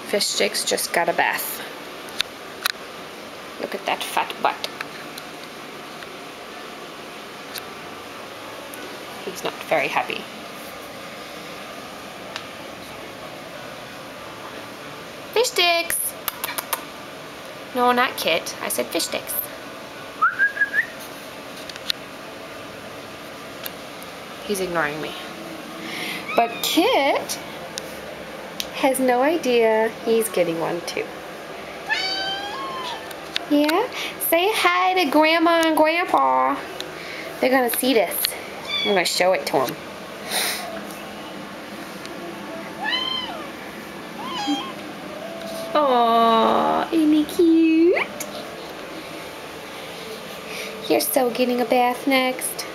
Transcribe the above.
Fish Sticks just got a bath. Look at that fat butt. He's not very happy. Fish Sticks! No, not Kit. I said Fish Sticks. He's ignoring me. But Kit has no idea he's getting one too. Yeah? Say hi to Grandma and Grandpa. They're gonna see this. I'm gonna show it to them. Aww, isn't he cute? You're so getting a bath next.